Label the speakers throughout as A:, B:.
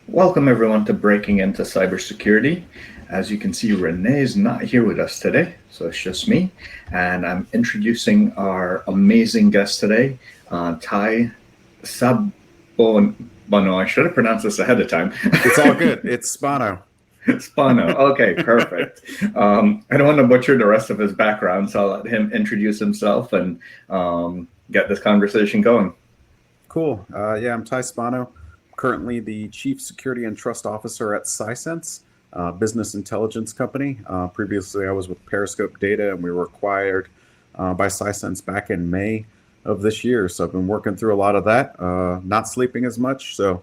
A: Welcome everyone to Breaking into Cybersecurity. As you can see, Renee is not here with us today, so it's just me. And I'm introducing our amazing guest today, Ty Sabon. Bono. I should have pronounced this ahead of time.
B: It's all good. It's Spano.
A: Spano. Okay, perfect. I don't want to butcher the rest of his background, so I'll let him introduce himself and get this conversation going.
B: Cool. Yeah, I'm Ty Spano. Currently the Chief Security and Trust Officer at CISSP, business intelligence company. Previously, I was with Periscope Data, and we were acquired by CISSP back in May of this year. So I've been working through a lot of that, not sleeping as much. So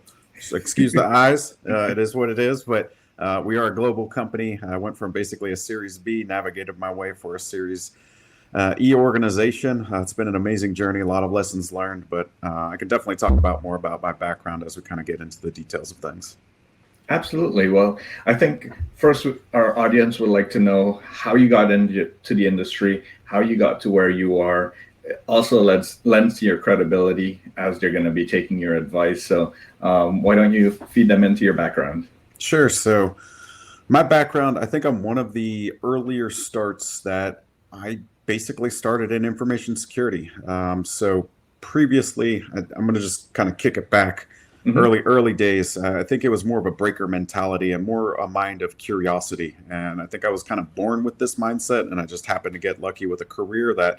B: excuse the eyes. It is what it is. But we are a global company. I went from basically a Series B, navigated my way for a Series E organization. It's been an amazing journey, a lot of lessons learned, but I can definitely talk about more about my background as we kind of get into the details of things.
A: Absolutely. Well, I think first our audience would like to know how you got into the industry, how you got to where you are. Also, lends to your credibility as they're going to be taking your advice. So, why don't you feed them into your background?
B: Sure. So, my background, I think I'm one of the earlier starts that I basically started in information security. So, previously, I'm going to just kind of kick it back.
A: Mm-hmm.
B: Early days, I think it was more of a breaker mentality and more a mind of curiosity. And I think I was kind of born with this mindset, and I just happened to get lucky with a career that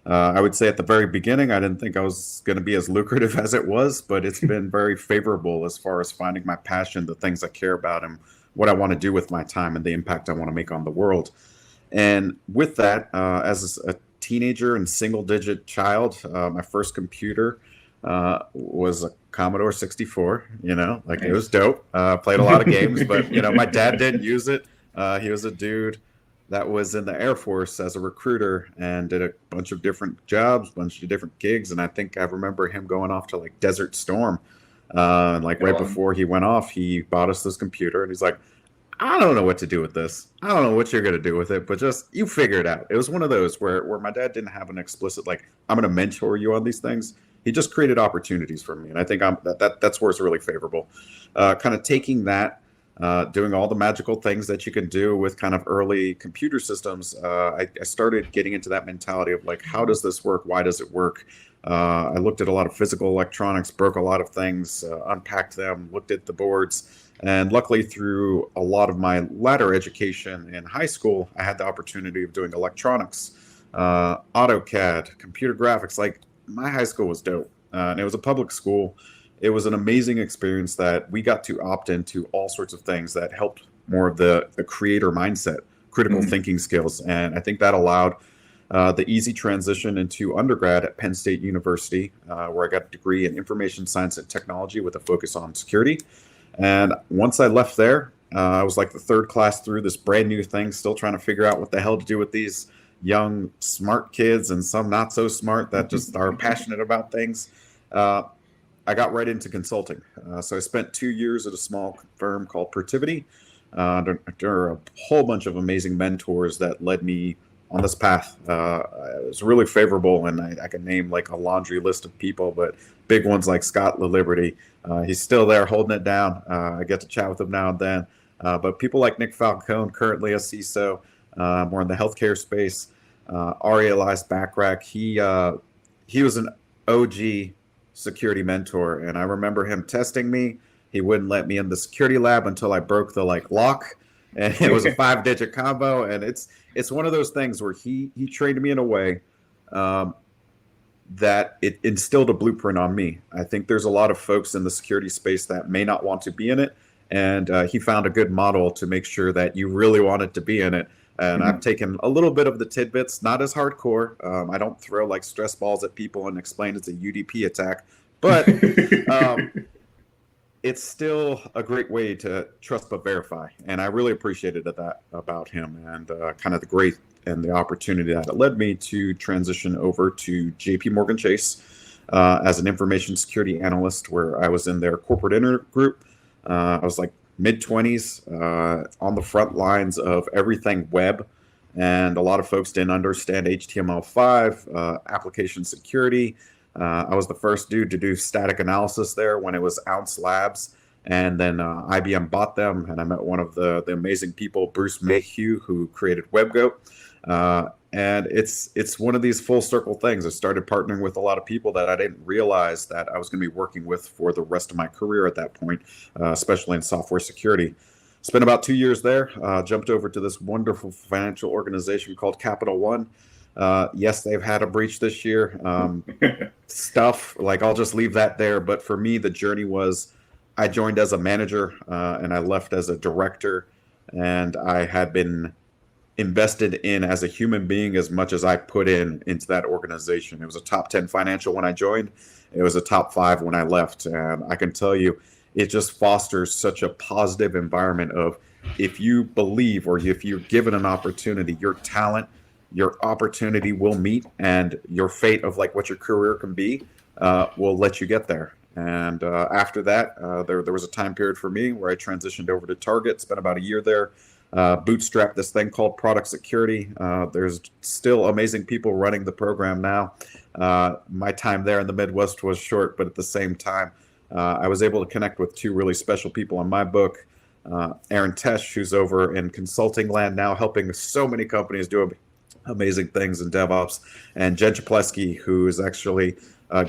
B: I would say at the very beginning, I didn't think I was going to be as lucrative as it was, but it's been very favorable as far as finding my passion, the things I care about, and what I want to do with my time and the impact I want to make on the world. And with that, as a teenager and single digit child, my first computer was a Commodore 64, like it was
A: Nice.
B: dope. Played a lot of games, but my dad didn't use it. He was a dude that was in the Air Force as a recruiter and did a bunch of different jobs, bunch of different gigs. And I think I remember him going off to like Desert Storm. And like
A: Go
B: right
A: on.
B: before he went off, he bought us this computer and he's like, I don't know what to do with this. I don't know what you're gonna do with it, but just you figure it out. It was one of those where my dad didn't have an explicit like I'm gonna mentor you on these things. He just created opportunities for me, and I think that's where it's really favorable. Kind of taking that, doing all the magical things that you can do with kind of early computer systems. I started getting into that mentality of like, how does this work? Why does it work? I looked at a lot of physical electronics, broke a lot of things, unpacked them, looked at the boards. And luckily, through a lot of my latter education in high school, I had the opportunity of doing electronics, AutoCAD, computer graphics. Like my high school was dope, and it was a public school. It was an amazing experience that we got to opt into all sorts of things that helped more of the creator mindset, critical
A: Mm-hmm.
B: thinking skills. And I think that allowed the easy transition into undergrad at Penn State University, where I got a degree in information science and technology with a focus on security. And once I left there, I was like the third class through this brand new thing, still trying to figure out what the hell to do with these young, smart kids and some not so smart that just are passionate about things. Uh, I got right into consulting. So I spent 2 years at a small firm called Protiviti. Under a whole bunch of amazing mentors that led me on this path. It was really favorable, and I can name like a laundry list of people, but big ones like Scott LaLiberty. He's still there holding it down. I get to chat with him now and then. But people like Nick Falcone, currently a CISO, more in the healthcare space. Ari Elias Backrack, he was an OG security mentor, and I remember him testing me. He wouldn't let me in the security lab until I broke the like lock, and it was a 5-digit combo. And it's one of those things where he trained me in a way um, that it instilled a blueprint on me. I think there's a lot of folks in the security space that may not want to be in it, and he found a good model to make sure that you really wanted to be in it. And I've
A: Mm-hmm.
B: taken a little bit of the tidbits, not as hardcore. I don't throw like stress balls at people and explain it's a UDP attack, but um, it's still a great way to trust but verify. And I really appreciated that about him, and kind of the great and the opportunity that it led me to transition over to JP Morgan Chase as an information security analyst, where I was in their corporate inner group. I was like mid 20s on the front lines of everything web. And a lot of folks didn't understand HTML5, application security. I was the first dude to do static analysis there when it was Ounce Labs. And then IBM bought them, and I met one of the amazing people, Bruce Mayhew, who created WebGoat. And it's one of these full circle things. I started partnering with a lot of people that I didn't realize that I was going to be working with for the rest of my career at that point, especially in software security. Spent about 2 years there, jumped over to this wonderful financial organization called Capital One. Yes, they've had a breach this year. Stuff like, I'll just leave that there. But for me, the journey was, I joined as a manager and I left as a director, and I had been invested in as a human being as much as I put into that organization. It was a top 10 financial when I joined. It was a top 5 when I left. And I can tell you, it just fosters such a positive environment of, if you believe or if you're given an opportunity, your talent, your opportunity will meet, and your fate of like what your career can be will let you get there. And after that, there was a time period for me where I transitioned over to Target, spent about a year there, bootstrapped this thing called Product Security. There's still amazing people running the program now. My time there in the Midwest was short, but at the same time, I was able to connect with 2 really special people in my book. Aaron Tesh, who's over in consulting land now, helping so many companies do amazing things in DevOps, and Jen Chaplesky, who is actually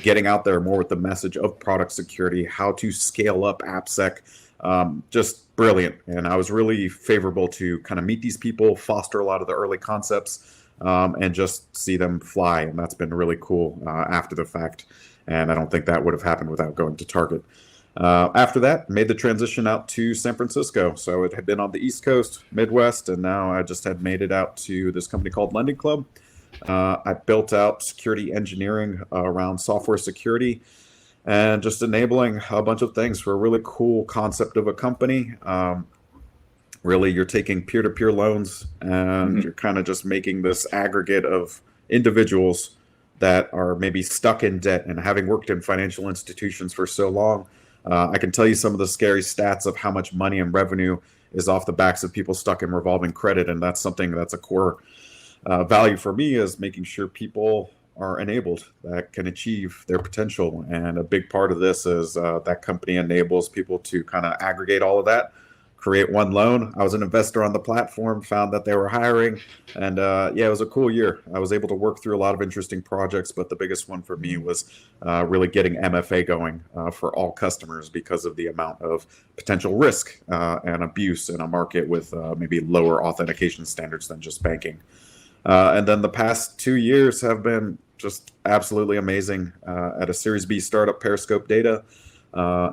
B: getting out there more with the message of product security, how to scale up AppSec. Just brilliant. And I was really favorable to kind of meet these people, foster a lot of the early concepts, and just see them fly. And that's been really cool after the fact. And I don't think that would have happened without going to Target. After that, made the transition out to San Francisco. So it had been on the East Coast, Midwest, and now I just had made it out to this company called Lending Club. I built out security engineering around software security and just enabling a bunch of things for a really cool concept of a company. Really, you're taking peer-to-peer loans and you're kind of just making this aggregate of individuals that are maybe stuck in debt. And having worked in financial institutions for so long, I can tell you some of the scary stats of how much money and revenue is off the backs of people stuck in revolving credit. And that's something that's a core value for me, is making sure people are enabled that can achieve their potential. And a big part of this is that company enables people to kind of aggregate all of that, create one loan. I was an investor on the platform, found that they were hiring, and yeah, it was a cool year. I was able to work through a lot of interesting projects, but the biggest one for me was really getting MFA going for all customers, because of the amount of potential risk and abuse in a market with maybe lower authentication standards than just banking. And then the past 2 years have been just absolutely amazing at a Series B startup, Periscope Data,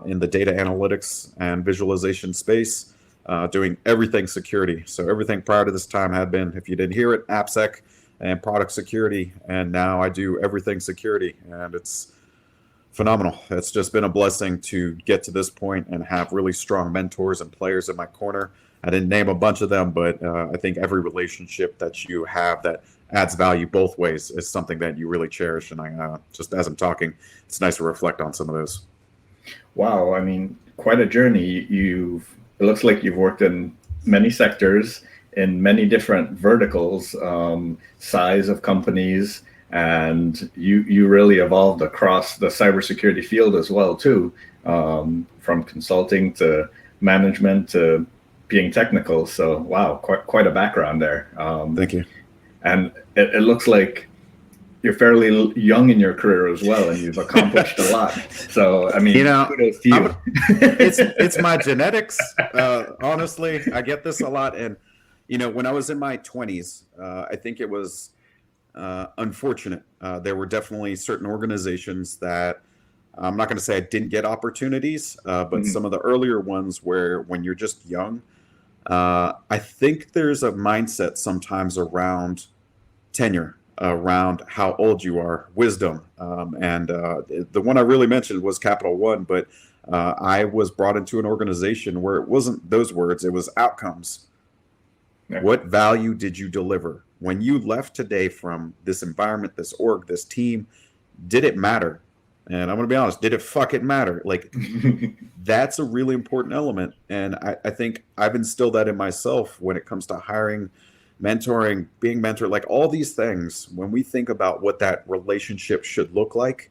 B: in the data analytics and visualization space, doing everything security. So everything prior to this time had been, if you didn't hear it, AppSec and product security. And now I do everything security, and it's phenomenal. It's just been a blessing to get to this point and have really strong mentors and players in my corner. I didn't name a bunch of them, but I think every relationship that you have that adds value both ways is something that you really cherish. And I just, as I'm talking, it's nice to reflect on some of those.
A: Wow, I mean, quite a journey. It looks like you've worked in many sectors, in many different verticals, size of companies, and you really evolved across the cybersecurity field as well too, from consulting to management to being technical. So wow, quite a background there.
B: Thank you.
A: And it looks like you're fairly young in your career as well, and you've accomplished a lot. So I mean, kudos to you.
B: It's my genetics. Honestly, I get this a lot. And when I was in my 20s, I think it was unfortunate. There were definitely certain organizations that, I'm not going to say I didn't get opportunities, but some of the earlier ones where, when you're just young, I think there's a mindset sometimes around tenure, around how old you are, wisdom. And the one I really mentioned was Capital One, but I was brought into an organization where it wasn't those words, it was outcomes. Yeah. What value did you deliver? When you left today from this environment, this org, this team, did it matter? And I'm going to be honest, did it fucking matter? Like, that's a really important element. And I think I've instilled that in myself when it comes to hiring, mentoring, being mentored, like all these things. When we think about what that relationship should look like,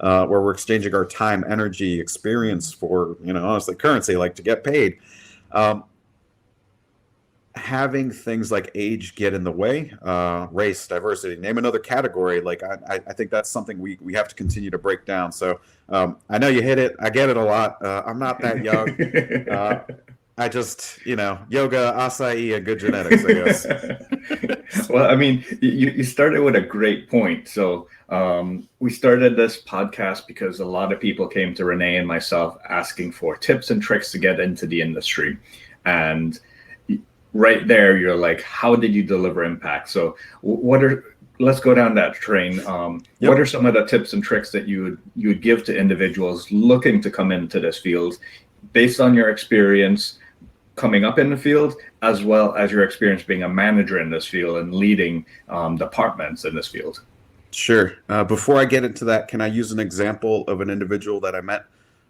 B: where we're exchanging our time, energy, experience for, honestly, currency, like to get paid. Having things like age get in the way, race, diversity, name another category. Like I think that's something we have to continue to break down. So I know you hit it. I get it a lot. I'm not that young. I just, yoga, acai, and good genetics, I guess.
A: Well, I mean, you started with a great point. So we started this podcast because a lot of people came to Renee and myself asking for tips and tricks to get into the industry. And right there, you're like, how did you deliver impact? So let's go down that train.
B: Yep.
A: What are some of the tips and tricks that you would give to individuals looking to come into this field based on your experience coming up in the field, as well as your experience being a manager in this field and leading departments in this field?
B: Sure. Before I get into that, can I use an example of an individual that I met?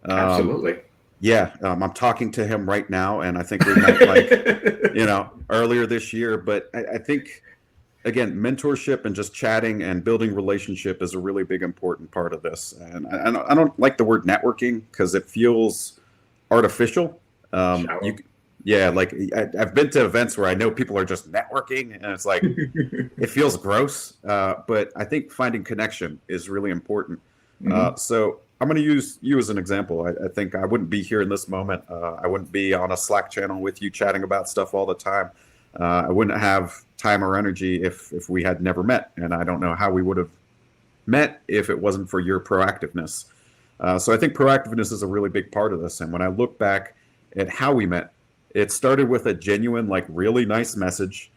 A: Absolutely.
B: Yeah, I'm talking to him right now, and I think we met earlier this year. But I think, again, mentorship and just chatting and building relationship is a really big, important part of this. And I don't like the word networking because it feels artificial. I've been to events where I know people are just networking, and it's like it feels gross. But I think finding connection is really important. So I'm going to use you as an example. I think I wouldn't be here in this moment. I wouldn't be on a Slack channel with you chatting about stuff all the time. I wouldn't have time or energy if we had never met. And I don't know how we would have met if it wasn't for your proactiveness. So I think proactiveness is a really big part of this. And when I look back at how we met, it started with a genuine, really nice message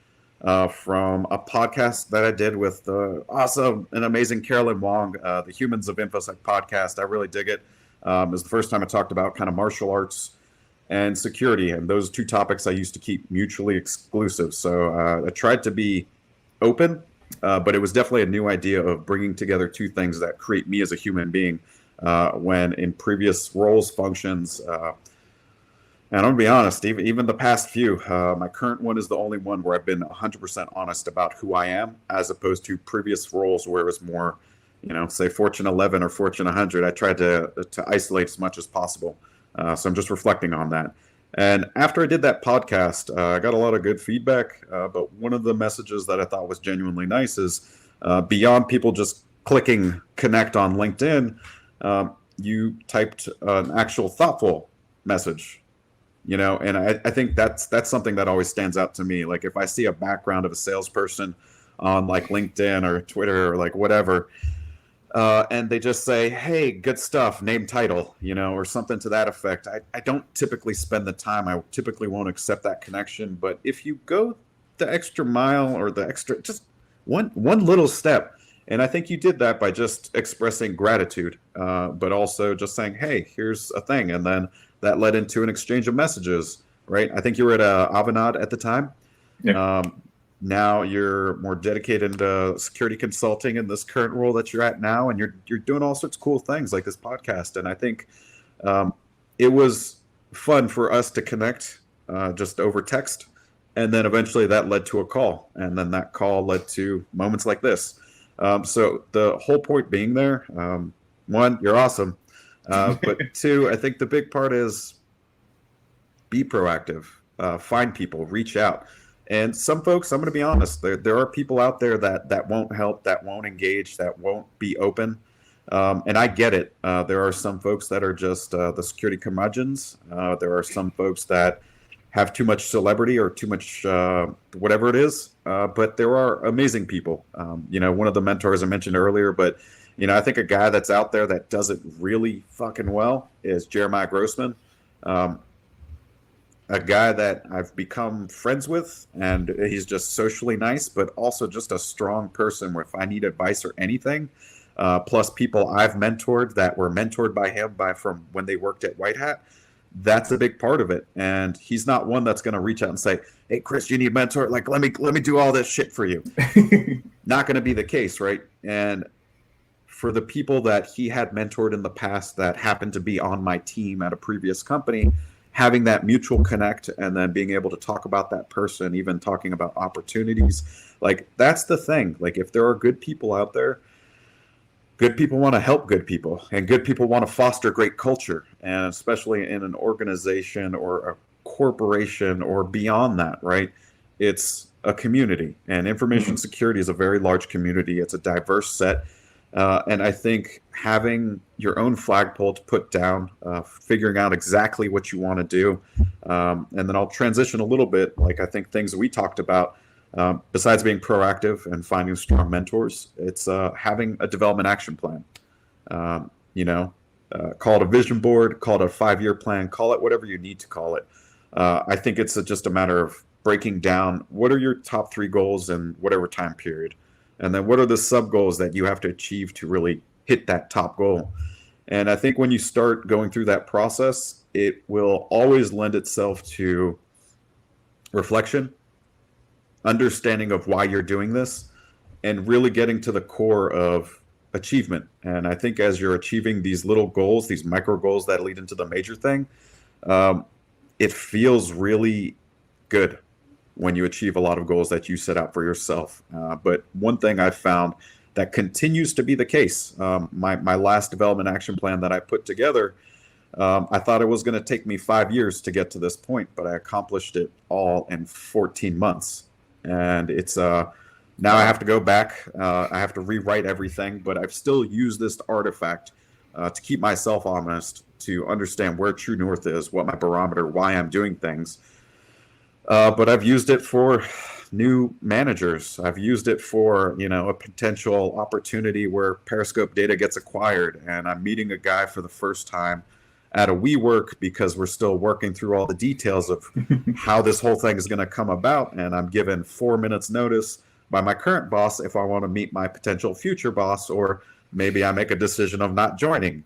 B: from a podcast that I did with the awesome and amazing Carolyn Wong, the Humans of InfoSec podcast. I really dig it. It was the first time I talked about kind of martial arts and security, and those two topics I used to keep mutually exclusive. So I tried to be open, but it was definitely a new idea of bringing together two things that create me as a human being when in previous roles, functions, and I'm going to be honest, even the past few, my current one is the only one where I've been 100% honest about who I am, as opposed to previous roles where it was more, say Fortune 11 or Fortune 100. I tried to isolate as much as possible. So I'm just reflecting on that. And after I did that podcast, I got a lot of good feedback. But one of the messages that I thought was genuinely nice is beyond people just clicking connect on LinkedIn, you typed an actual thoughtful message. And I think that's something that always stands out to me. Like if I see a background of a salesperson on LinkedIn or Twitter or whatever, and they just say, hey, good stuff, name, title, or something to that effect. I don't typically spend the time. I typically won't accept that connection. But if you go the extra mile or the extra, just one little step, and I think you did that by just expressing gratitude, but also just saying, hey, here's a thing. And then that led into an exchange of messages, right? I think you were at Avanade at the time.
A: Yeah.
B: Now you're more dedicated into security consulting in this current role that you're at now, and you're doing all sorts of cool things like this podcast. And I think it was fun for us to connect just over text, and then eventually that led to a call, and then that call led to moments like this. So the whole point being there, one, you're awesome. But two, I think the big part is be proactive, find people, reach out. And some folks, I'm going to be honest, there are people out there that won't help, that won't engage, that won't be open. And I get it. There are some folks that are just the security curmudgeons. There are some folks that have too much celebrity or too much whatever it is. But there are amazing people. One of the mentors I mentioned earlier, but I think a guy that's out there that does it really fucking well is Jeremiah Grossman. A guy that I've become friends with, and he's just socially nice, but also just a strong person where if I need advice or anything, plus people I've mentored that were mentored by him from when they worked at White Hat, that's a big part of it. And he's not one that's going to reach out and say, hey, Chris, you need a mentor? Let me do all this shit for you. Not going to be the case, right? And for the people that he had mentored in the past that happened to be on my team at a previous company, having that mutual connect and then being able to talk about that person, even talking about opportunities, that's the thing. If there are good people out there, good people want to help good people, and good people want to foster great culture, and especially in an organization or a corporation or beyond that, right? It's a community, and information security is a very large community. It's a diverse set. And I think having your own flagpole to put down, figuring out exactly what you want to do, and then I'll transition a little bit. Like I think things that we talked about, besides being proactive and finding strong mentors, it's having a development action plan. Call it a vision board, call it a 5-year plan, call it whatever you need to call it. I think it's just a matter of breaking down what are your top 3 goals in whatever time period. And then what are the sub goals that you have to achieve to really hit that top goal? And I think when you start going through that process, it will always lend itself to reflection, understanding of why you're doing this, and really getting to the core of achievement. And I think as you're achieving these little goals, these micro goals that lead into the major thing, it feels really good when you achieve a lot of goals that you set out for yourself. But one thing I've found that continues to be the case, my last development action plan that I put together, I thought it was going to take me 5 years to get to this point, but I accomplished it all in 14 months. And it's now I have to go back. I have to rewrite everything, but I've still used this artifact to keep myself honest, to understand where true north is, what my barometer, why I'm doing things. But I've used it for new managers. I've used it for, a potential opportunity where Periscope data gets acquired, and I'm meeting a guy for the first time at a WeWork because we're still working through all the details of how this whole thing is going to come about. And I'm given 4 minutes notice by my current boss if I want to meet my potential future boss, or maybe I make a decision of not joining,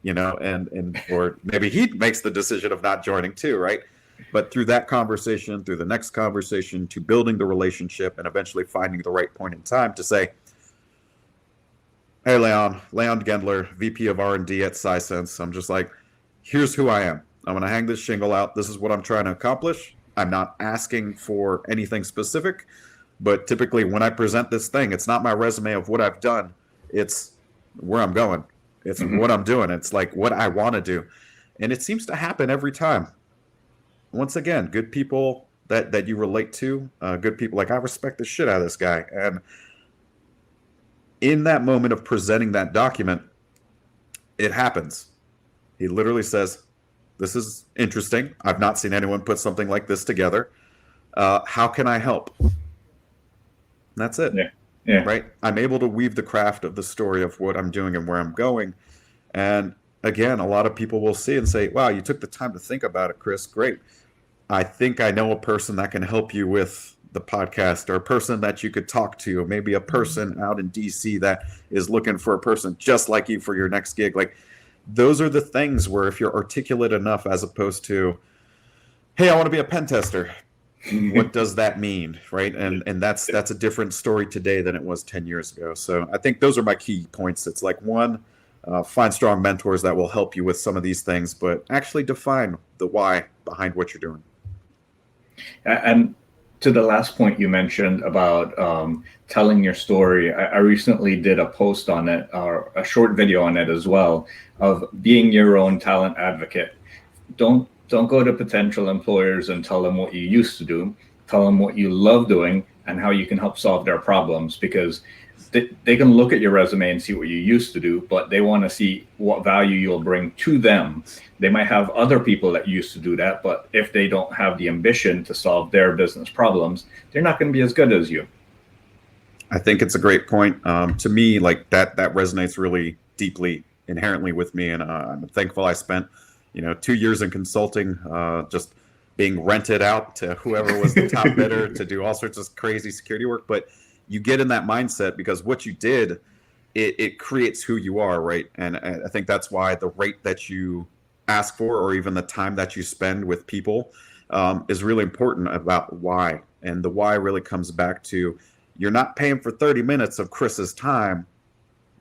B: or maybe he makes the decision of not joining too, right? But through that conversation, through the next conversation, to building the relationship and eventually finding the right point in time to say, hey, Leon Gendler, VP of R&D at CISSP. I'm just like, here's who I am. I'm going to hang this shingle out. This is what I'm trying to accomplish. I'm not asking for anything specific, but typically when I present this thing, it's not my resume of what I've done. It's where I'm going. It's what I'm doing. It's like what I want to do. And it seems to happen every time. Once again, good people that you relate to, good people, like I respect the shit out of this guy. And in that moment of presenting that document, it happens. He literally says, this is interesting. I've not seen anyone put something like this together. How can I help? And that's it.
A: Yeah.
B: Right? I'm able to weave the craft of the story of what I'm doing and where I'm going. And again, a lot of people will see and say, wow, you took the time to think about it, Chris. Great. I think I know a person that can help you with the podcast, or a person that you could talk to, maybe a person out in DC that is looking for a person just like you for your next gig. Like, those are the things where if you're articulate enough, as opposed to, hey, I want to be a pen tester. What does that mean? Right. And that's a different story today than it was 10 years ago. So I think those are my key points. It's like, one, find strong mentors that will help you with some of these things, but actually define the why behind what you're doing.
A: And to the last point you mentioned about telling your story, I recently did a post on it, or a short video on it as well, of being your own talent advocate. Don't go to potential employers and tell them what you used to do. Tell them what you love doing and how you can help solve their problems, because they can look at your resume and see what you used to do, but they want to see what value you'll bring to them. They might have other people that used to do that, but if they don't have the ambition to solve their business problems, they're not going to be as good as you.
B: I think it's a great point. To me, like that resonates really deeply, inherently with me. And I'm thankful I spent, 2 years in consulting, just being rented out to whoever was the top bidder to do all sorts of crazy security work. But you get in that mindset because what you did, it creates who you are, right? And I think that's why the rate that you ask for, or even the time that you spend with people, is really important about why. And the why really comes back to, you're not paying for 30 minutes of Chris's time.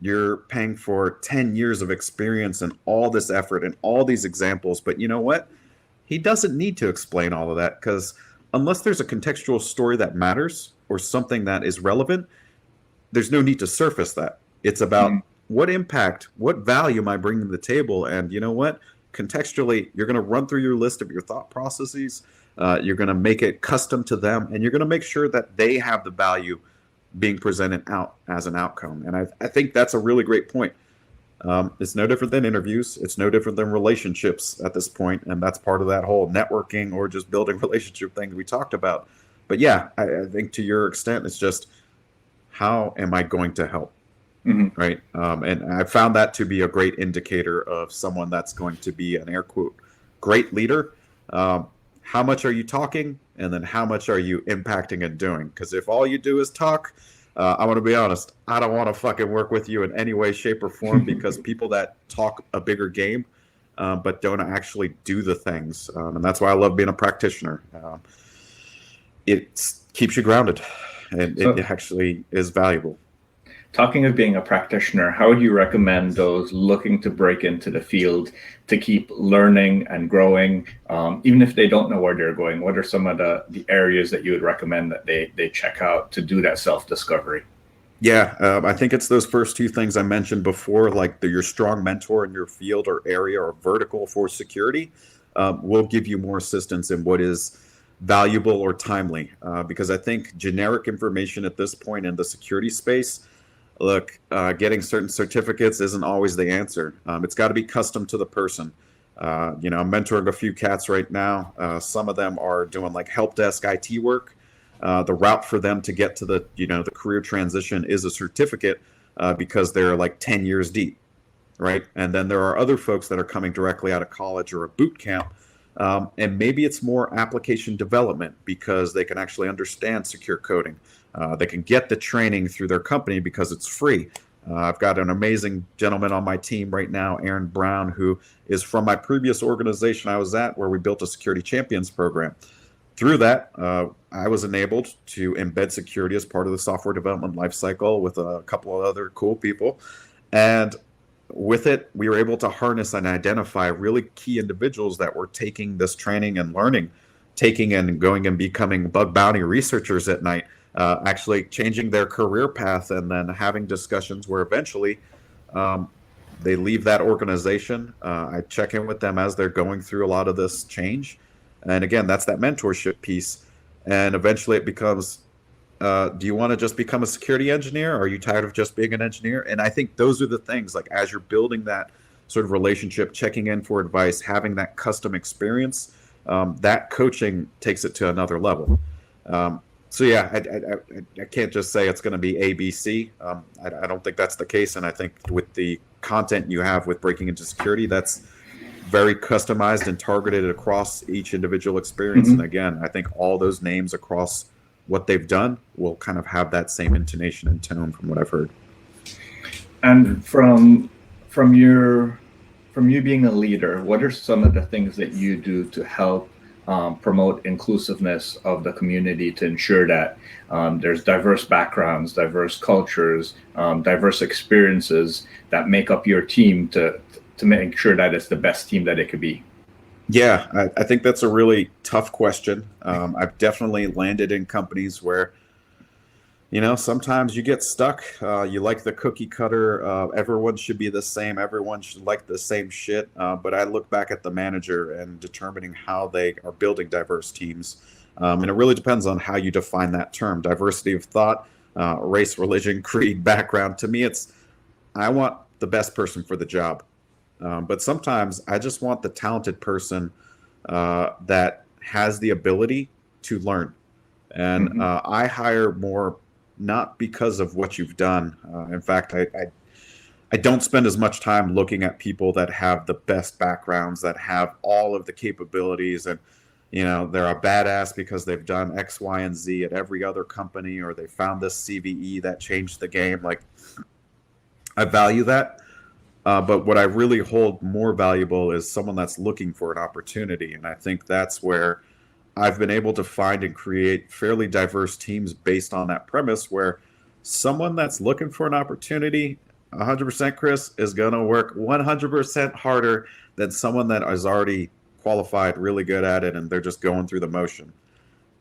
B: You're paying for 10 years of experience and all this effort and all these examples. But you know what? He doesn't need to explain all of that, because unless there's a contextual story that matters or something that is relevant, there's no need to surface that. It's about what impact, what value am I bringing to the table? And you know what? Contextually, you're going to run through your list of your thought processes. You're going to make it custom to them, and you're going to make sure that they have the value being presented out as an outcome. And I think that's a really great point. It's no different than interviews. It's no different than relationships at this point. And that's part of that whole networking or just building relationship thing that we talked about. But yeah, I think to your extent, it's just, how am I going to help?
A: Mm-hmm.
B: Right. And I found that to be a great indicator of someone that's going to be an air quote great leader. How much are you talking? And then how much are you impacting and doing? Because if all you do is talk, I want to be honest, I don't want to fucking work with you in any way, shape, or form, because people that talk a bigger game but don't actually do the things. And that's why I love being a practitioner. It keeps you grounded, and it actually is valuable.
A: Talking of being a practitioner, how would you recommend those looking to break into the field to keep learning and growing, even if they don't know where they're going? What are some of the areas that you would recommend that they check out to do that self-discovery?
B: Yeah, I think it's those first two things I mentioned before, like your strong mentor in your field or area or vertical for security will give you more assistance in what is valuable or timely. Because I think generic information at this point in the security space, look, getting certain certificates isn't always the answer. It's got to be custom to the person. I'm mentoring a few cats right now. Some of them are doing like help desk IT work. The route for them to get to the career transition is a certificate because they're like 10 years deep, right? And then there are other folks that are coming directly out of college or a boot camp. And maybe it's more application development because they can actually understand secure coding. They can get the training through their company because it's free. I've got an amazing gentleman on my team right now, Aaron Brown, who is from my previous organization I was at, where we built a security champions program. Through that, I was enabled to embed security as part of the software development lifecycle with a couple of other cool people. And with it, we were able to harness and identify really key individuals that were taking this training and learning, taking and going and becoming bug bounty researchers at night, actually changing their career path, and then having discussions where eventually they leave that organization. I check in with them as they're going through a lot of this change. And again, that's that mentorship piece. And eventually it becomes, do you want to just become a security engineer? Or are you tired of just being an engineer? And I think those are the things, like as you're building that sort of relationship, checking in for advice, having that custom experience, that coaching takes it to another level. So yeah, I can't just say it's going to be A, B, C. I don't think that's the case. And I think with the content you have with breaking into security, that's very customized and targeted across each individual experience. Mm-hmm. And again, I think all those names across what they've done will kind of have that same intonation and tone from what I've heard.
A: And from you being a leader, what are some of the things that you do to help promote inclusiveness of the community, to ensure that there's diverse backgrounds, diverse cultures, diverse experiences that make up your team to make sure that it's the best team that it could be?
B: Yeah, I think that's a really tough question. I've definitely landed in companies where, sometimes you get stuck. You like the cookie cutter. Everyone should be the same. Everyone should like the same shit. But I look back at the manager and determining how they are building diverse teams. And it really depends on how you define that term. Diversity of thought, race, religion, creed, background. To me, I want the best person for the job. But sometimes I just want the talented person that has the ability to learn. And mm-hmm. I hire more not because of what you've done. In fact, I don't spend as much time looking at people that have the best backgrounds, that have all of the capabilities, and they're a badass because they've done X, Y, and Z at every other company, or they found this CVE that changed the game. Like, I value that. But what I really hold more valuable is someone that's looking for an opportunity. And I think that's where I've been able to find and create fairly diverse teams based on that premise, where someone that's looking for an opportunity, 100%, Chris, is going to work 100% harder than someone that is already qualified, really good at it, and they're just going through the motion.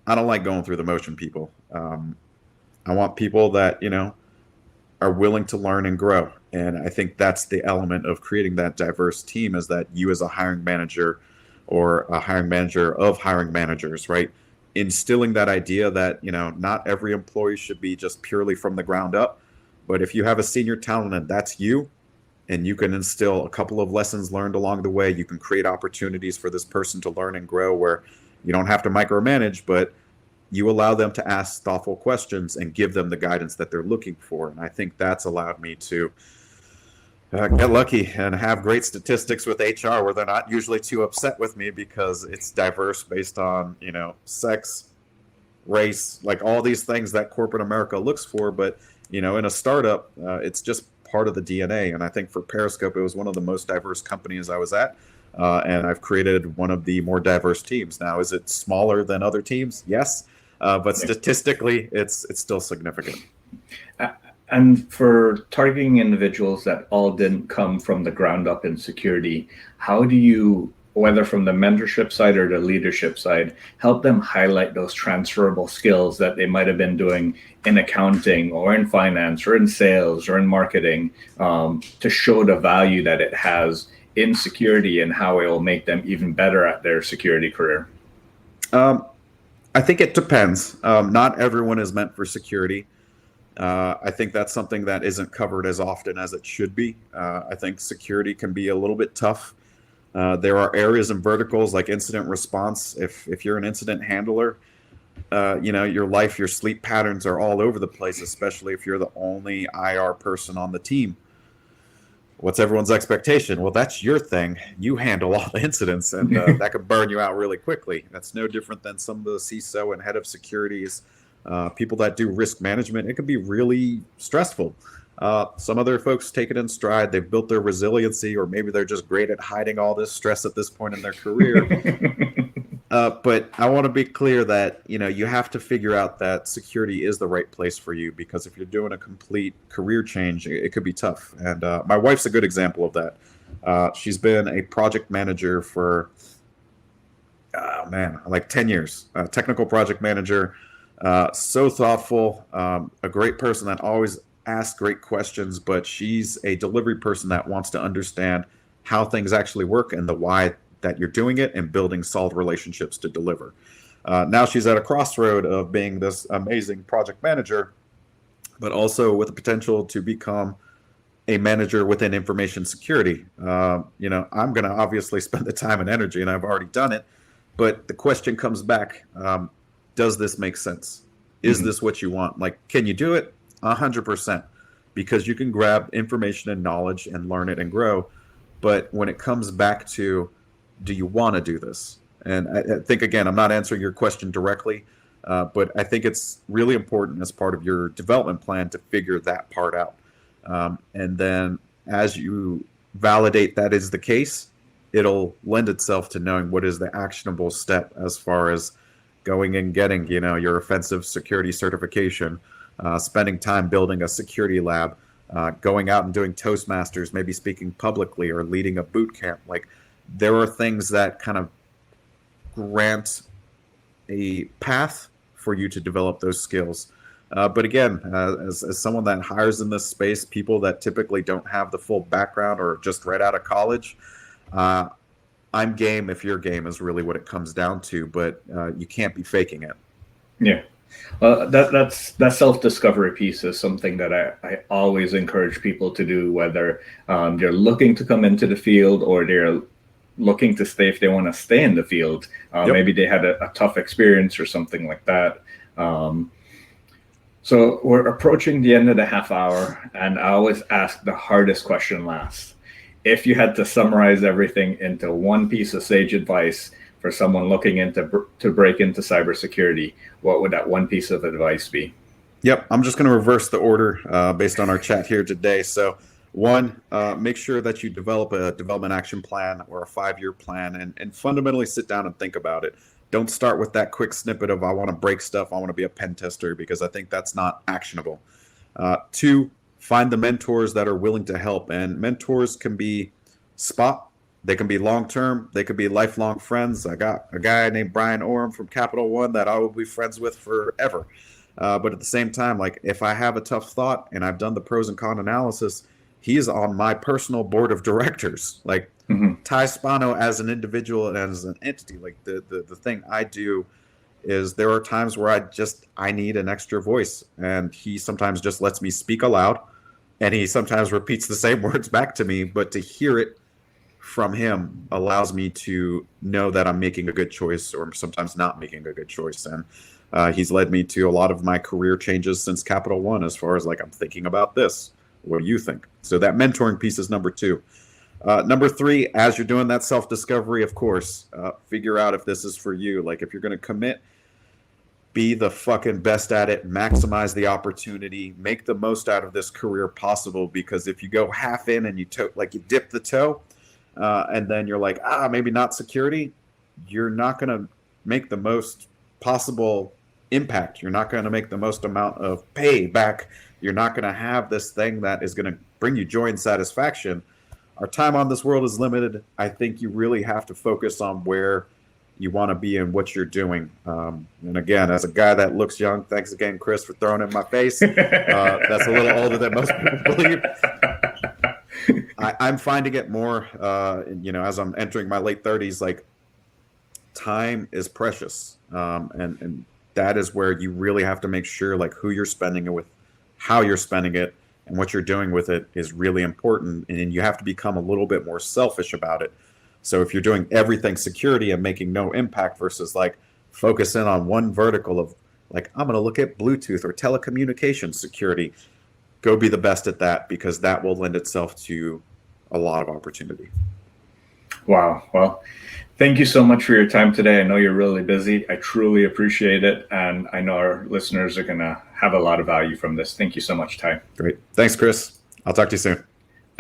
B: I don't like going through the motion people. I want people that, are willing to learn and grow. And I think that's the element of creating that diverse team, is that you as a hiring manager or a hiring manager of hiring managers, right? Instilling that idea that, not every employee should be just purely from the ground up. But if you have a senior talent and that's you, and you can instill a couple of lessons learned along the way, you can create opportunities for this person to learn and grow where you don't have to micromanage, but you allow them to ask thoughtful questions and give them the guidance that they're looking for. And I think that's allowed me to get lucky and have great statistics with HR where they're not usually too upset with me because it's diverse based on, sex, race, like all these things that corporate America looks for. But, in a startup, it's just part of the DNA. And I think for Periscope, it was one of the most diverse companies I was at. And I've created one of the more diverse teams. Now, is it smaller than other teams? Yes. But statistically, it's still significant.
A: And for targeting individuals that all didn't come from the ground up in security, how do you, whether from the mentorship side or the leadership side, help them highlight those transferable skills that they might have been doing in accounting or in finance or in sales or in marketing, to show the value that it has in security and how it will make them even better at their security career?
B: I think it depends. Not everyone is meant for security. I think that's something that isn't covered as often as it should be. I think security can be a little bit tough. There are areas and verticals like incident response. If you're an incident handler, your life, your sleep patterns are all over the place, especially if you're the only IR person on the team. What's everyone's expectation? Well, that's your thing. You handle all the incidents, and that could burn you out really quickly. That's no different than some of the CISO and head of securities, people that do risk management. It can be really stressful. Some other folks take it in stride. They've built their resiliency, or maybe they're just great at hiding all this stress at this point in their career. But I want to be clear that, you have to figure out that security is the right place for you, because if you're doing a complete career change, it could be tough. And my wife's a good example of that. She's been a project manager for, like 10 years, technical project manager, so thoughtful, a great person that always asks great questions, but she's a delivery person that wants to understand how things actually work and the why that you're doing it, and building solid relationships to deliver. Now she's at a crossroad of being this amazing project manager, but also with the potential to become a manager within information security. I'm going to obviously spend the time and energy, and I've already done it, but the question comes back, does this make sense? Is this what you want? Like, can you do it? 100%, because you can grab information and knowledge and learn it and grow. But when it comes back to, do you want to do this? And I think, again, I'm not answering your question directly, but I think it's really important as part of your development plan to figure that part out. And then as you validate that is the case, it'll lend itself to knowing what is the actionable step as far as going and getting, your offensive security certification, spending time building a security lab, going out and doing Toastmasters, maybe speaking publicly or leading a boot camp. Like, there are things that kind of grant a path for you to develop those skills. But again, as someone that hires in this space, people that typically don't have the full background or just right out of college, I'm game if you're game is really what it comes down to, but you can't be faking it.
A: Yeah. That self-discovery piece is something that I always encourage people to do, whether they're looking to come into the field or they're looking to stay, if they want to stay in the field. Maybe they had a tough experience or something like that. So we're approaching the end of the half hour, and I always ask the hardest question last. If you had to summarize everything into one piece of sage advice for someone looking to break into cybersecurity, what would that one piece of advice be?
B: Yep, I'm just going to reverse the order based on our chat here today. So, one, make sure that you develop a development action plan or a 5-year plan, and fundamentally sit down and think about it. Don't start with that quick snippet of, I want to break stuff, I want to be a pen tester, because I think that's not actionable. 2, find the mentors that are willing to help. And mentors can be they can be long-term, they could be lifelong friends. I got a guy named Brian Orem from Capital One that I will be friends with forever. But at the same time, like if I have a tough thought and I've done the pros and con analysis, he's on my personal board of directors. Like Ty Spano as an individual and as an entity, like the thing I do is there are times where I need an extra voice, and he sometimes just lets me speak aloud, and he sometimes repeats the same words back to me, but to hear it from him allows me to know that I'm making a good choice or sometimes not making a good choice. And he's led me to a lot of my career changes since Capital One, as far as like, I'm thinking about this. What do you think? So that mentoring piece is number 2. Number 3, as you're doing that self-discovery, of course, figure out if this is for you. Like if you're going to commit, be the fucking best at it, maximize the opportunity, make the most out of this career possible. Because if you go half in and you dip the toe, and then you're like, maybe not security, you're not going to make the most possible impact. You're not going to make the most amount of pay back. You're not going to have this thing that is going to bring you joy and satisfaction. Our time on this world is limited. I think you really have to focus on where you want to be and what you're doing. And again, as a guy that looks young, thanks again, Chris, for throwing it in my face. That's a little older than most people believe. I'm finding it more, as I'm entering my late 30s, like time is precious. And that is where you really have to make sure like who you're spending it with, how you're spending it, and what you're doing with it is really important. And you have to become a little bit more selfish about it. So if you're doing everything security and making no impact versus like focus in on one vertical of like, I'm going to look at Bluetooth or telecommunications security, go be the best at that, because that will lend itself to a lot of opportunity.
A: Wow. Well, thank you so much for your time today. I know you're really busy. I truly appreciate it. And I know our listeners are going to have a lot of value from this. Thank you so much, Ty.
B: Great. Thanks, Chris. I'll talk to you soon.